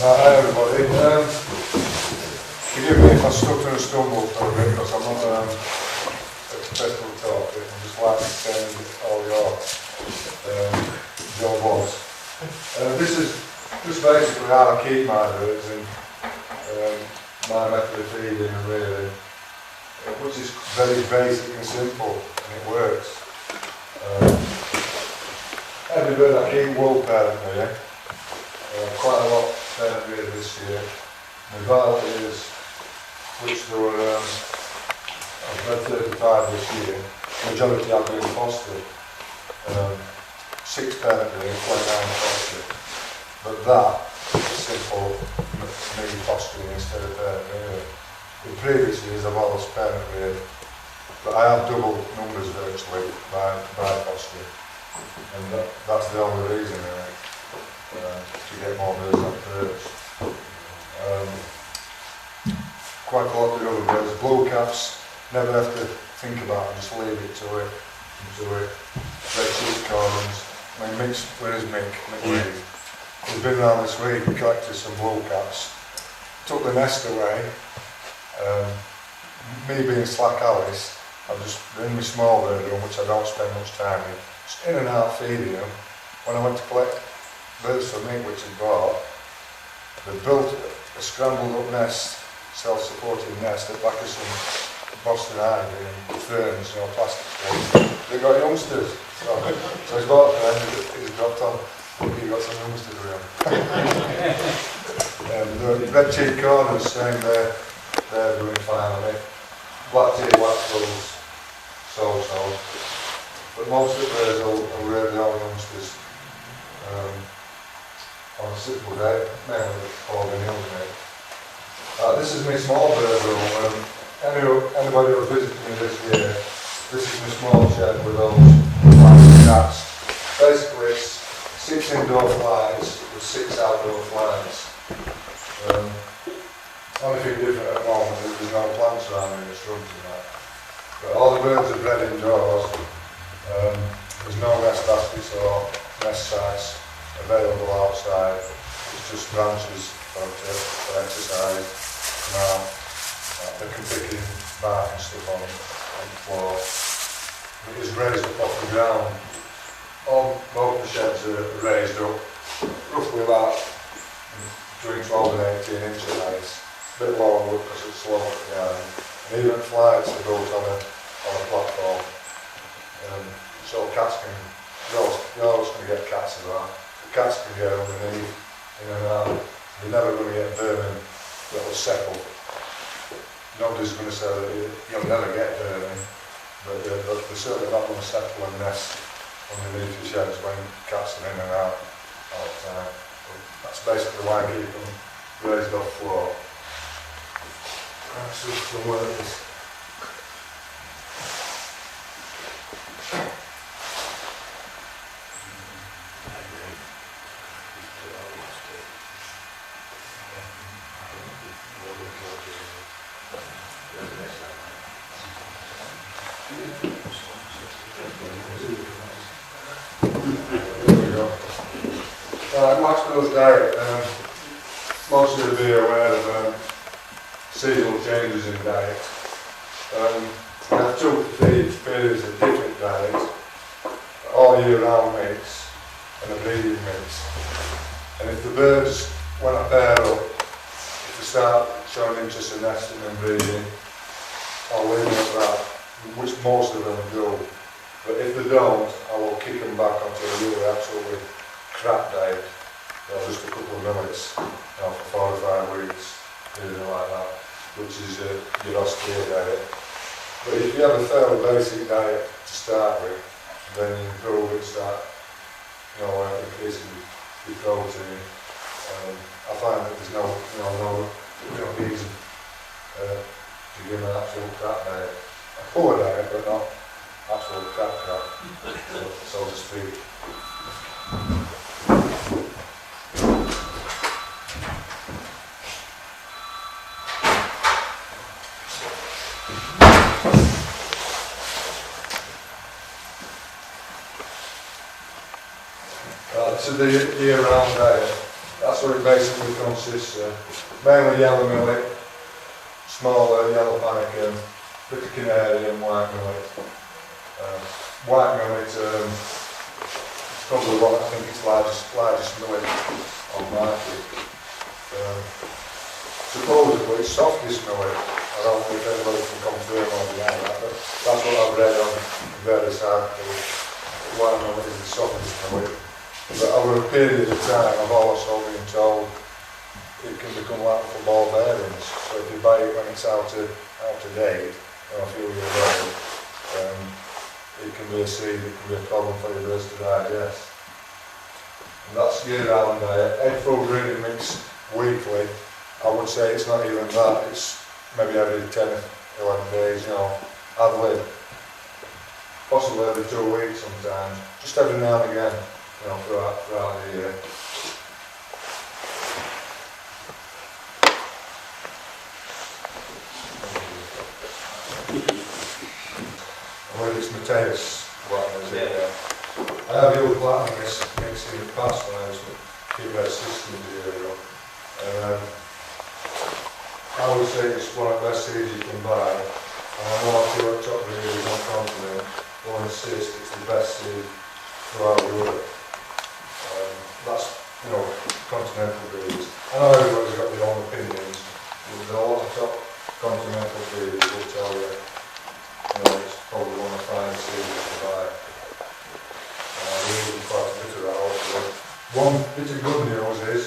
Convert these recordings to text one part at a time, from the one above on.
Hi everybody. Forgive me if I stutter and stumble for a bit because I'm not a professional talker. I'm just like to send all your job was. This is just basically how I keep my birds and my method of feeding and rearing, which is very basic and simple, and it works. Every bird I keep will parent me. Quite a lot parent reared this year. My varieties, which there were, I've bred 35 this year, the majority have been fostered. 6 parent reared, 29 fostered. But that is simple, me fostering instead of parent reared. In previous years I've always parent reared, but I have double numbers virtually by fostering. And that's the only reason really. To get more birds on perch. Quite a lot of the other birds, blue caps, never have to think about it, just leave it to it, red cheek corns. I mean, where is Mick? Reed. He's been around this week and collected some blue caps. Took the nest away. Me being slack Alice, I've just in my small bird room, which I don't spend much time in, just in and out feeding them. When I went to collect birds for me, which he bought, they built a scrambled up nest, self-supporting nest at back of some Boston ivy and ferns, plastic trees. They got youngsters. So he's bought a friend, he's dropped on, he got some youngsters with him. The red cheek corners, same there, they're doing fine on it. Black tea, white skulls, so. But most of the birds will rear their own youngsters. On a simple day, mainly holding hills, mate. This is my small bird room. Anybody who's visited me this year, this is my small shed with those plastic cats. Basically, it's 6 indoor flies with 6 outdoor flies. Only thing different at the moment is there's no plants around me, it's shrubs and that. But all the birds are bred indoors. There's no nest baskets or nest sites available outside. It's just branches for exercise. Now they can pick in bark and stuff on the floor. It is raised up off the ground. Both the sheds are raised up, roughly about between 12 and 18 inches height. A bit lower because it's slow at the ground. And even flights are built on a platform. So cats can, you're always going to get cats around. Cats can get underneath, in and out. You're never going to get vermin that will settle. Nobody's going to say that you'll never get vermin, but they're certainly not going to settle and nest underneath your sheds when cats are in and out all the time. But that's basically why I keep them raised off floor. That's just the way it is. Maxwell's diet, most of you will be aware of seasonal changes in diet. We have 2 to 3 periods of different diets, all year round mix and a breeding mix. And if the birds, when I pair up, if they start showing interest in nesting and breeding, I'll leave them at that, which most of them do. But if they don't, I will kick them back onto a really absolutely crap diet. Just a couple of minutes for 4 or 5 weeks, anything like that, which is your austere diet. But if you have a fairly basic diet to start with, then you improve it, start increasing your protein. I find that there's no reason to give an absolute crap diet. A poor diet, but not absolute crap, so to speak. To the year-round diet, that's what it basically consists of. Mainly yellow millet, smaller yellow panicum, bit of canary and white millet. White millet is probably what I think it's largest millet on market. Supposedly it's softest millet. I don't know if anybody can confirm or deny that, but that's what I've read on various articles. White millet is the softest millet. But over a period of time I've also been told it can become like little ball bearings. So if you buy it when it's out of date, or a few years old, it can be a seed, it can be a problem for your birds to digest. And that's year-round diet. Egg full breeding mix weekly. I would say it's not even that, it's maybe every 10 or 11 days, you know, ad lib. Possibly every 2 weeks sometimes, just every now and again, you know, throughout the year. I believe it's Mateus platinum, is it? Yeah. I have used platinum mix in the past when I was keeping our systems here. I would say it's one of the best seeds you can buy. And I know a few top breeders on continent will insist it's the best seed throughout Europe. That's, you know, continental breeders. I know everybody's got their own opinions, but a lot of top continental breeders will tell you, you know, it's probably one of the finest seeds you can buy. We're using quite a bit of that also. One bit of good news is,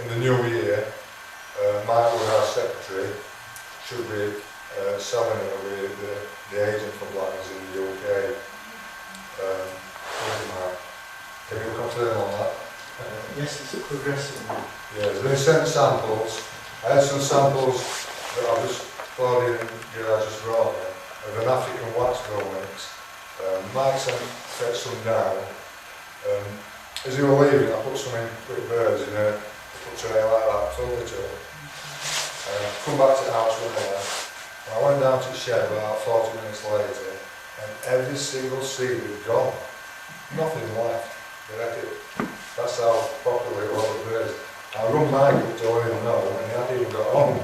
in the new year, Mike, our secretary, should be selling it with the agent for Blackers in the UK. Can you confirm on that? Yes, it's progressing. Yeah, there's been sent samples. I had some samples that I've just poured in, I just brought in, of an African wax grow mix. Mike set some down. As you were leaving, I put some in with birds in a tray like that, filled it up. Come back to the house with there. I went down to the shed about 40 minutes later, and every single seed had gone. Nothing left. That's how popular it was with birds. I run Mike up to let him know, and he hadn't even got on.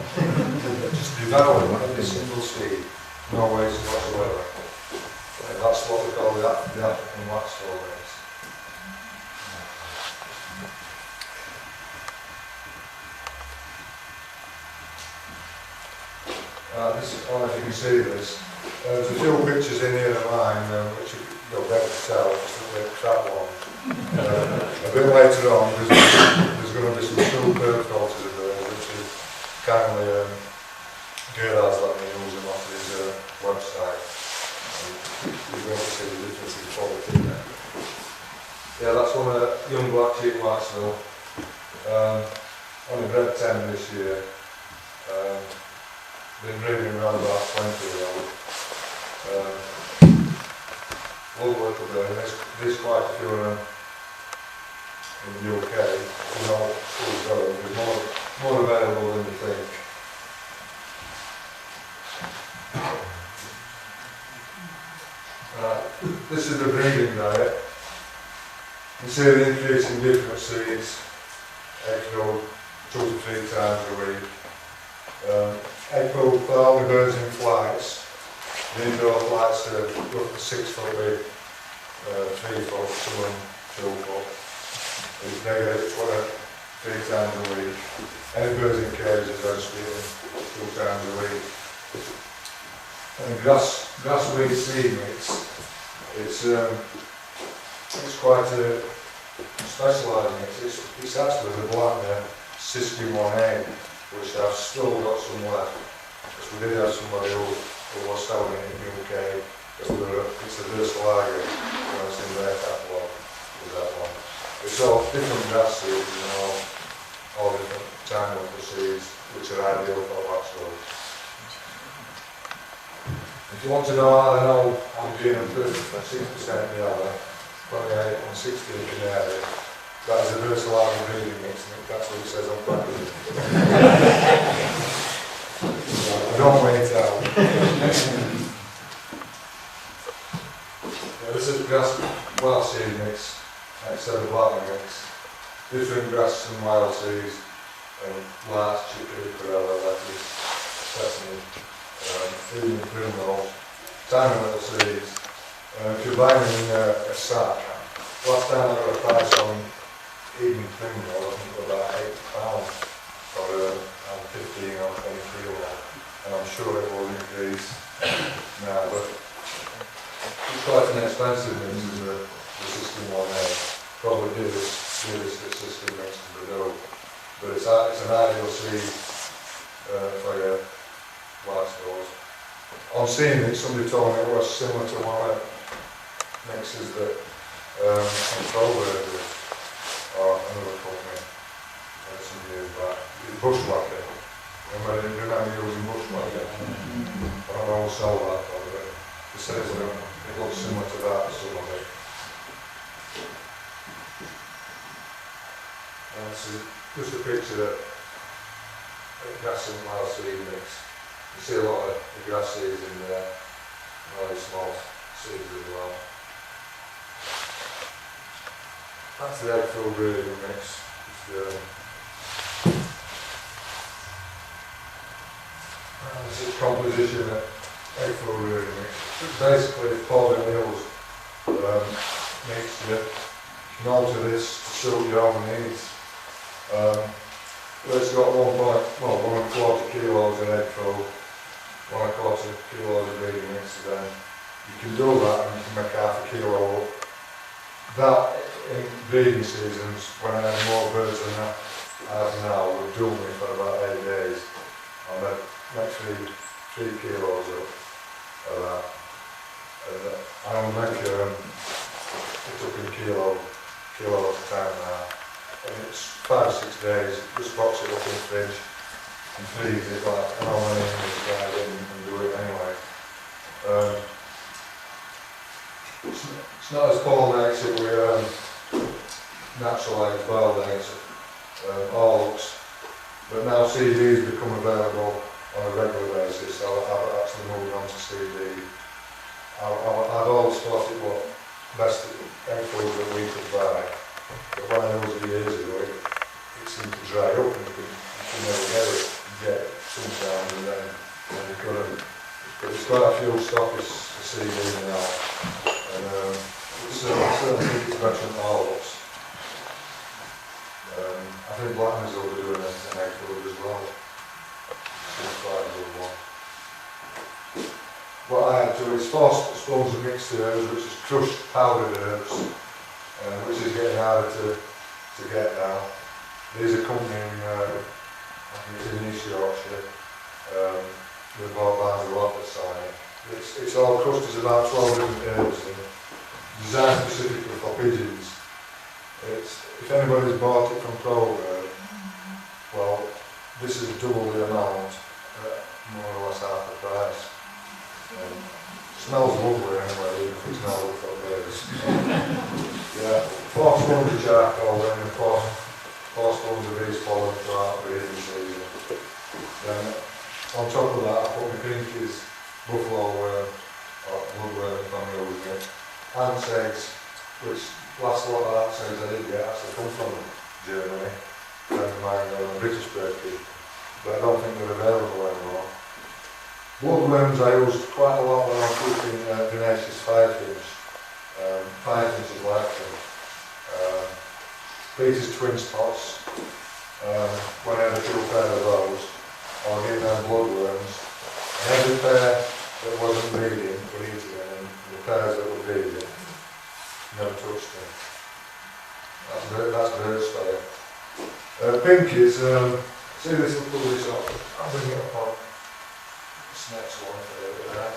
Just devoured every single seed, no waste whatsoever. And that's what we call the African wax flow mix. This, I don't know if you can see this. There's a few pictures in here of mine, which you'll be able to tell, just a bit crap one. A bit later on, there's going to be some superb photos of those, which is kindly Gerard's let me use them off his website. You're going to see the difference in quality there. Yeah, that's one of the young black sheep Waxville. Only bred 10 this year. Been breeding around about 20 year old. Lovely little bird. There's quite a few of them in the UK. You know who's going. There's more available than you think. This is the breeding diet. You can see the increase in different seeds. Egg food 2 to 3 times a week. Egg food for all the birds in flights. The indoor flights are roughly 6 foot big, 3 foot, some of them 2 foot. They get 3 times a week. Any birds in cages are just eating 2 times a week. And grass wheat seed mix, it's quite a specialised mix. It's actually the Blackner 61A, which I've still got some left. Because we did have somebody who was selling it in the UK. It's a Versalager, it's in their catalogue, with that one. It's all different grass seeds, you know, all different time of the seeds, which are ideal for waxworks. If you want to know how I know I'm doing 6% yellow, 28 and 60 in the area, that is a Versalager breeding mix, and that's what it says on packaging. Don't wait out. Yeah, this is grass seed mix, instead of black mix. different grasses and wild seeds, larch, chicory, chlorella, lettuce, sesame, evening primrose, tiny little seeds. If you're buying them in a sack, last time I got a price on evening primrose, I think it was about £8 for 15 or 20 kilo, and I'm sure it will increase now, but it's quite an expensive mix as the system one there. Probably do this system mix to the dough, but it's an ideal seed for your white stores. On seeing it, somebody told me it was similar to one of the mixes that Storey did, or another company, some years back. It's bushwhacker. Remember, you remember using bushwhacker? I don't know who sold that probably. It says it looks similar to that, some of it. This is just a picture of grass and wild seed mix. You see a lot of the grass seeds in there, very small seeds as well. That's the egg-filled breeding mix. This is composition of egg-filled breeding mix. Basically, it's Paul Hills mixture. You can alter this to suit your own needs. It's got 1.25 kilos of egg-filled, 1.25 kilos of breeding mix again. You can do that and you can make half a kilo. That in breeding seasons, when I had more birds than I have now, would do me for about 8 days. I make 3 kilos of that. And I'll make it took a kilo at a time now. And it's 5 or 6 days, just box it up in the fridge and freeze it like an hour in this guy and do it anyway. It's not as Paul makes it with natural eggs, boiled eggs, or oats, but now CD's become available on a regular basis, so I've actually moved on to CD. I'd always thought it was best egg food that we could buy, but when I used it years ago, it seemed to dry up and you could never get it. You get it sometimes and then you couldn't. But it's quite a few stockists for CD now, and I certainly think it's better than Orlops. I think Blackman's will be doing an egg food as well. It's quite a good one. What I had to is 4 spoons of mixed herbs, which is crushed powdered herbs, which is getting harder to get now. There's a company in, I think it's in East Yorkshire, with Bob Barnes a lot that's selling it. It's all crushed, there's about 12 different herbs in it, designed specifically for pigeons. If anybody's bought it from Proverb, well, this is double the amount, more or less half the price. Smells lovely anyway, even if it's not good for birds. Yeah, 4 spoons of charcoal and 4 spoons of bees pollen throughout the breeding season. Then on top of that I put my pinkies, buffalo worm, or bloodworm if I'm using it, ants eggs, which last lot of ants eggs I did get actually come from Germany. A friend of mine got a British bakery, but I don't think they're available anymore. Bloodworms I used quite a lot when I was cooking Venezia's fireflies. Fireflies is like them. Peter's twin spots, when I had a few pair of those, I'll give them bloodworms. And every pair that wasn't breeding were eating them, and the pairs that were breeding never touched them. That's bird style. Pinkies, see this little this up, I'll bring it up on this next one for there.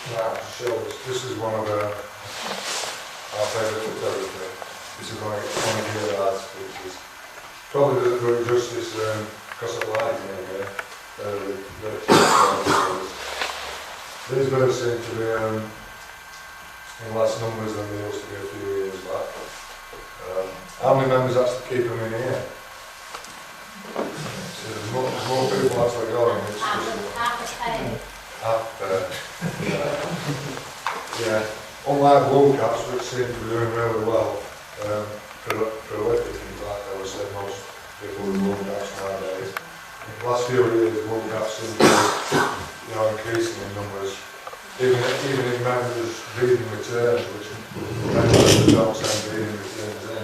Now to show this is one of our favourite photography. This is one of your lads pictures. Probably doesn't do it justice because of lighting anyway. These birds seem to be in less numbers than they used to be a few years back. How many members actually keep them in here? So there's more people actually going. It's just half yeah. Unlike blue caps, which seem to be doing really well, prolific in fact, I would say most people with blue caps nowadays. In the last few years, blue caps seem to be increasing in numbers. Even in members breeding returns, which members that don't send breeding returns in,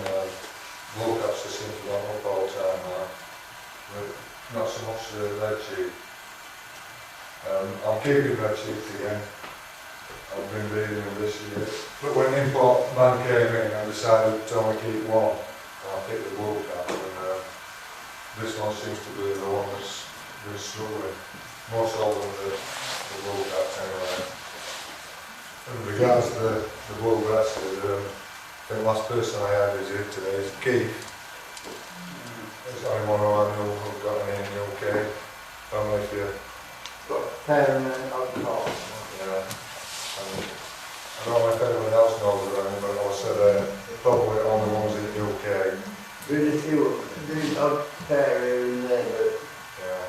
blue caps just seem to go up all the time now. But not so much red sheep. I'm keeping red sheep again. I've been breeding them this year. But when the import ban came in, I decided to only keep one. I'll keep the blue cap, and this one seems to be the one that's been struggling. More so than the blue caps anyway. In regards to the blue breasted, I think the last person I had is here today is Keith. There's only one who I know who's got an in the UK. I don't know if you... Got a pair and an alcohol. Yeah. I don't know if anyone else knows about him, but I said probably only ones in the UK. There's a few, there's an odd pair here and there, but Yeah.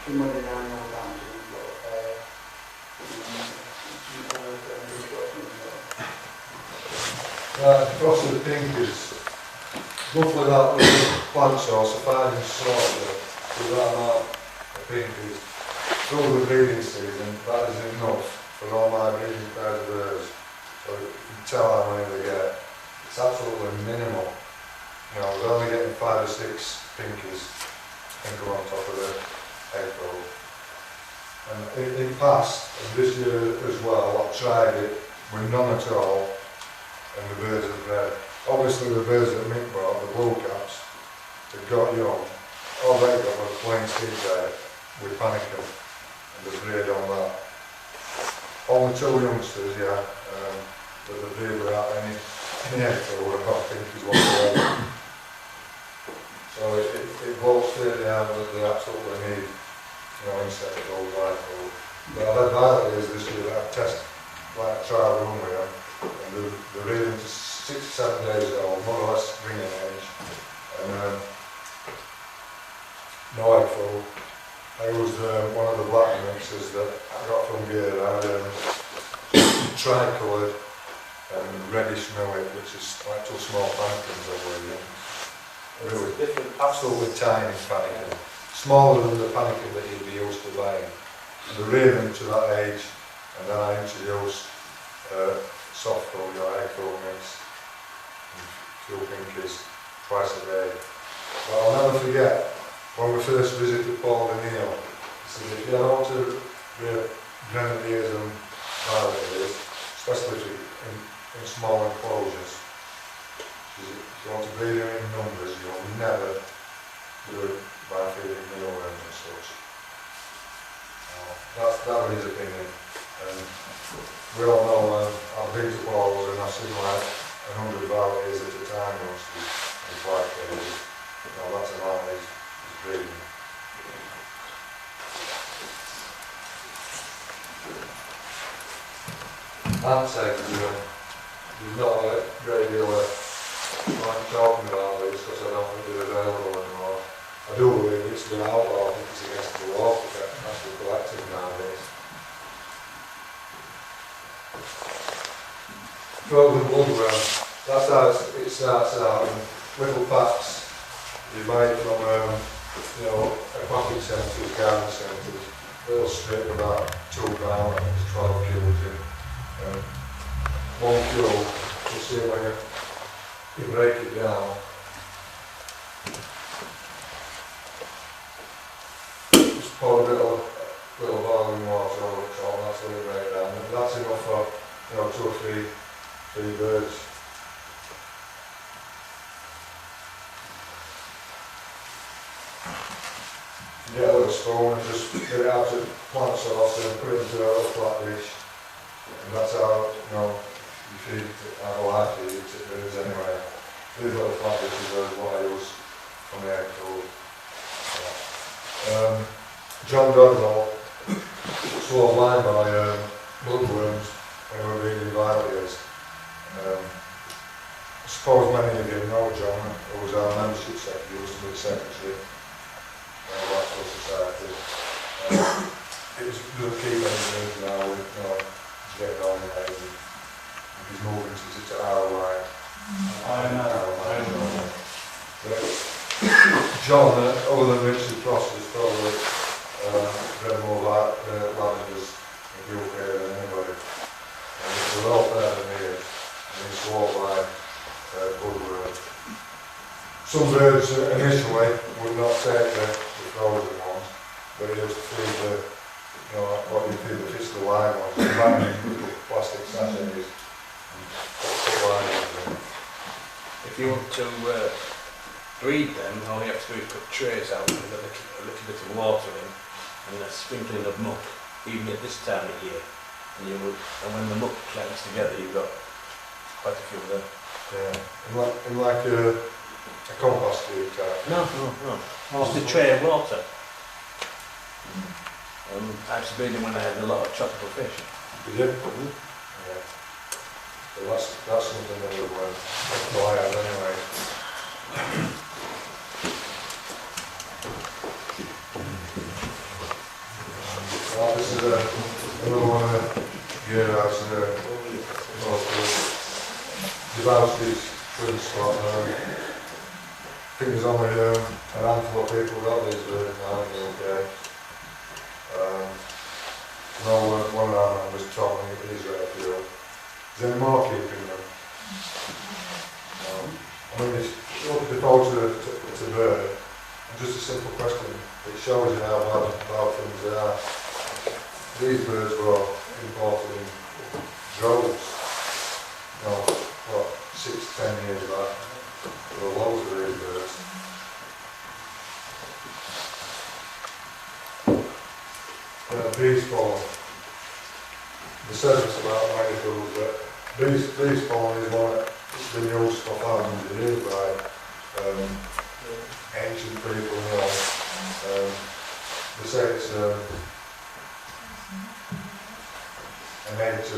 somebody now knows that we've got a pair. The frosted pink is roughly that little plant sauce, a 5-inch sauce with that amount of pink is through the breeding season. That is enough for all my breeding pairs of birds. So you can tell how many they get. It's absolutely minimal. They're only getting 5 or 6 pinkies sprinkled on top of the egg roll. And in past, and this year as well, I've tried it with none at all, and the birds have bred. Obviously the birds that Mick brought, the blue caps, they've got young. All they got was plain seed diet with panicum, and they bred on that. Only 2 youngsters, yeah, but they bred without any egg roll, I think is what they are. So it blows straight down that they absolutely need, insect food, live food. But I've had violators this year that I've tested, like a trial run with them, and they're rearing to 6 to 7 days old, more or less bringing age, and no egg food. I used one of the black mixes that I got from Gear. I had tri-coloured and reddish millet, which is like 2 small panicums over here. Really, absolutely tiny panicum. Smaller than the panicum that you'd be used to buying. And they rear them to that age, and then I introduced soft food, egg food mix, and a few pinkies twice a day. But I'll never forget when we first visited Paul and Neil. He said, if you don't want to rear grenadiers and violators, especially in small enclosures, if you want to breed them in numbers, you'll never do it by feeding mealworms and such. That was his opinion. And we all know I've been to Paul's and I've seen like 100 violators at a time, and quite crazy. That's an amount he's breeding. Ant eggs, there's not a great deal of I'm talking about this because I don't think they're available anymore. I do believe it's been outlawed. I think it's against the law to get actually collected nowadays. Frozen bloodworm, that's how it starts out in little packs. You buy it from aquatic centres, garden centres, little strip about 2 grams, I think it's 12 kilos in. 1 kilo, you see when you break it down. Just pour a little boiling water over the top, that's how you break it down. And that's enough for 2 or 3 birds. Get a little spoon and just get it out of plant sauce and put it into a little flat dish. And that's how you feed it, how I feed it to birds anyway. These little flat dishes are what I use from the egg food. John Godwell swore blind by bloodworms. when we were reading Valiers. I suppose many of you know John, who was our membership secretary, he used to be secretary of the Blackpool Society. It doesn't keep any news now, he's getting on in age, and he's moving to ROI. John, other than Richard Frost, is probably read more Lavenders in the UK than anybody. And it's well better than he is, and he swore by good word. Some birds initially would not take the frozen ones, but he used to feed the, what you feed the fish, the live ones, combining little plastic sachets and put live ones in. If you want to breed them, all you have to do is put trays out with a little bit of water in and a sprinkling of muck, even at this time of year. And when the muck collects together, you've got quite a few of them. Yeah, in like a compost tube type. No. Just a tray of water. I used to breed them when I had a lot of tropical fish. Did you? Yeah. So that's something that we'll try out anyway. Well, this is another one of the gear house Debowski's twin spot. I think there's only a handful of people got these birds now in the UK. One of our members told me he's got a few. Is there any more keeping them? I mean, look at the photo it's a bird, and just a simple question, it shows you how bad things are. These birds were imported in droves, 6-10 years back. There were loads of these birds. Bees pollen. The says it's about medicals, but bees pollen is one that's been used for thousands of years by ancient people. They say it's an aid to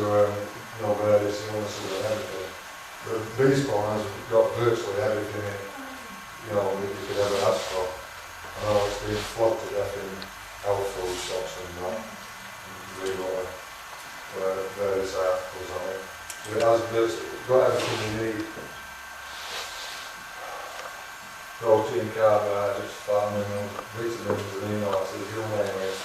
various illnesses and everything. But bees pollen has got virtually everything in that you could ever ask for. I know it's been flogged to death in health food shops and that. Read various articles on it. So it's got everything you need. Protein, carbohydrates, fat, minerals, vitamins, amino acids, you name it.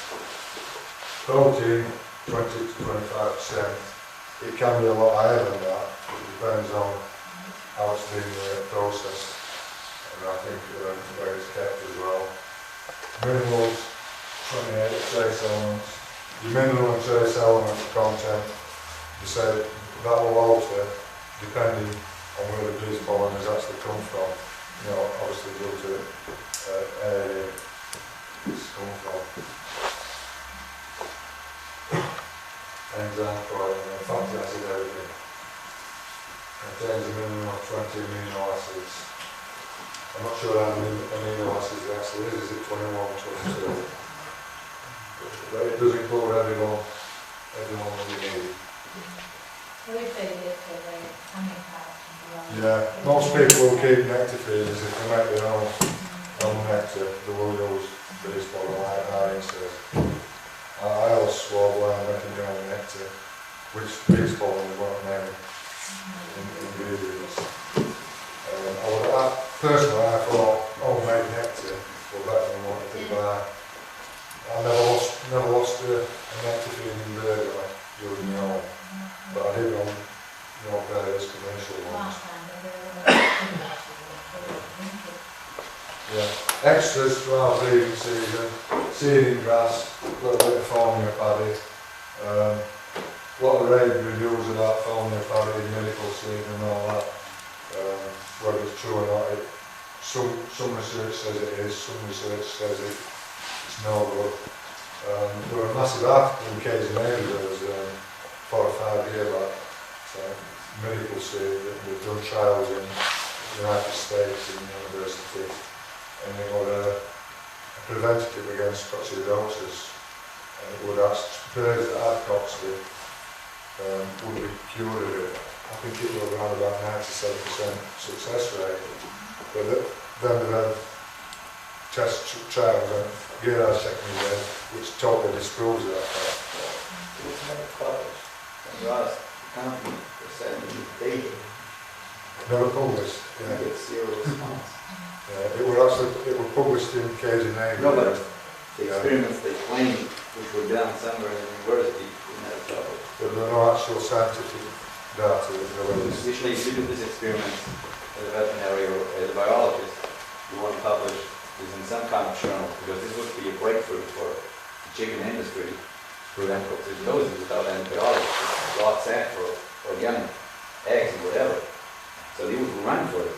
Protein, 20 to 25%. It can be a lot higher than that. It depends on how it's been processed. And I think where it's kept as well. Minerals, 28 trace elements. The mineral and trace element content, you said that will alter depending on where the bees pollen has actually come from. Obviously due to area it's come from. Enzyme protein and fatty acid everything. Contains a minimum of 20 amino acids. I'm not sure how many amino acids there actually is it 21, 22? But it does include everyone that we need. Yeah, most people will keep nectar feeders if they make their own nectar. They will use bees pollen like Irene says. I always swore by making your own nectar, which bees pollen is one of the main ingredients. Personally, I thought homemade nectar was better than what I did buy. I never lost a nectar feeding bird when I used my own, but I did on various commercial ones. Yeah. Extras for our breeding season, seeding grass, a little bit of Formula paddy, a lot of rave reviews about Formula paddy, miracle seed and all that. Whether it's true or not, some research says it is, some research says it's no good. There were a massive article in Case Navy that was 4 or 5 years back. Miracle seed that we've done trials in the United States and university, and it was a preventative against coccidiosis, and it would ask birds that had cocci would be cured of it. I think it was around about 97% success rate. But then they had trials and Gerard's checking the head, which totally disproves that fact. It was never published. And Ross, the company, was sending me data. Never published. You Yeah. get zero response. It was published in KZN. No, but the experiments they claimed, which were done somewhere in the university, were never published. But there are no actual scientific data that go with this. Usually, if you do this experiment as a veterinary or as a biologist, you want to publish this in some kind of journal, because this would be a breakthrough for the chicken industry. For example, coccidiosis without antibiotics, it's lots for organic eggs and whatever. So they would run for it.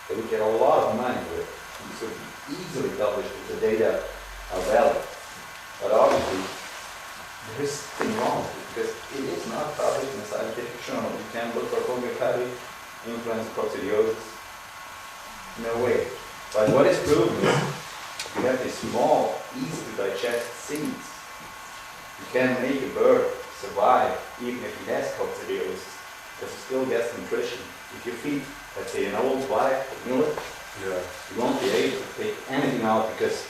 They would get a lot of money for it. This would be easily published if the data are valid. But obviously, there is something wrong with it, because it is not published in a scientific journal. You can look for homeopathy, influenza, coccidiosis. No way. But what is proven is, you have these small, easy to digest seeds. You can make a bird survive even if he has coccidiosis, because he still gets nutrition. If you feed, let's say, an old wife millet, Yeah. you won't be able to take anything out because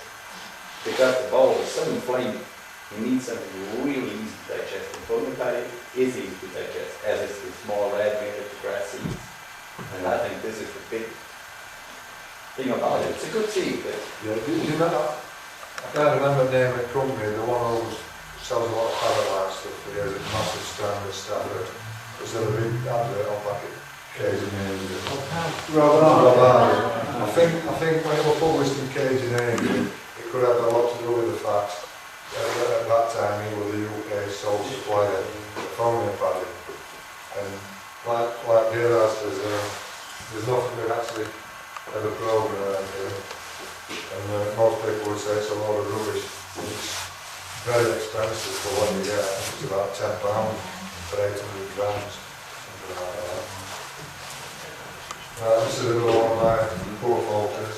the bowl is so inflamed. You need something really easy to digest. And homeopathy is easy to digest, as is the small red millet, the grass seeds. And I think this is the big thing about it. It's a good seed, but Yeah. Do you know? I can't remember the name of the company. The one who sells a lot of parallel stuff. He has a massive standard. Was there a big advert on back at KZN? I think when it was published in KZN, it could have a lot to do with the fact that at that time he was the UK sole supplier of homeopathy. And like Gerard says, there's nothing that actually ever proven around here. And most people would say it's a lot of rubbish. It's very expensive for what you get. I think it's about £10 for 800 grams, something like that. This is another one of my poor focus.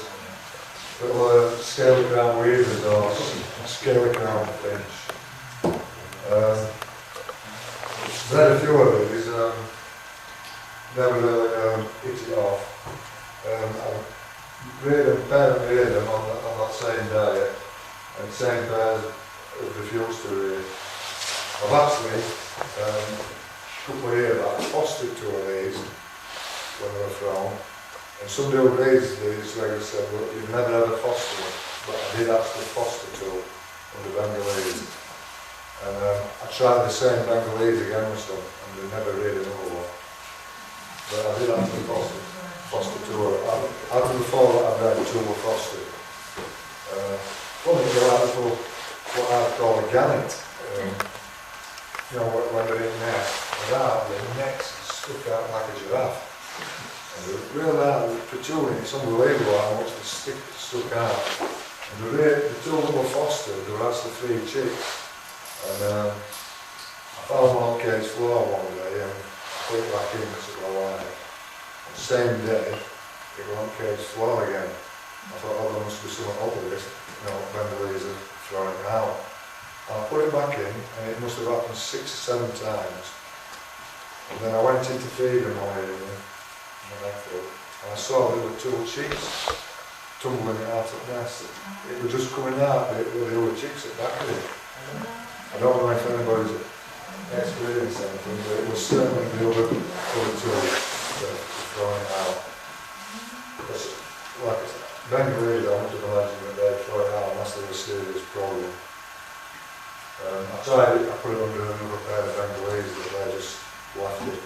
Little scaly crown weavers or scaly crown finch. Very few of these, never really hit it off. I parent reared them on that same diet, and same pairs have refused to rear. I've actually, a couple of years back, fostered two of these when they were thrown. And somebody who raised these regularly said, look, you've never ever fostered them, but I did actually foster two under Bengalese. And I tried the same Bengalese again with them, and they never reared another one. But I did actually foster two. Out of the four that I've read, two were fostered. Funny, they're like little, what I call a gannet. You know, when they're in nest, their necks stuck out like a giraffe. And they're real hard, protruding. It's unbelievable how much they stuck out. And the two that were fostered, they were actually 3 chicks. And I found one on cage floor one day and put it back in because it was alive. The same day, it was on cage floor again. I thought, oh, there must be something up with this. You know, Bengalese are throwing it out. And I put it back in, and it must have happened 6 or 7 times. And then I went in to feed them one evening, and I saw there were 2 chicks tumbling it out of the nest. It was just coming out with the other chicks at the back of it. I don't know if anybody's experienced anything, but it was certainly the other 2 that were throwing it out. Because, like I said, Bengalese, I wouldn't have imagined that they'd throw it out unless there was a serious problem. I tried it, I put it under another pair of Bengalese, but they just left it.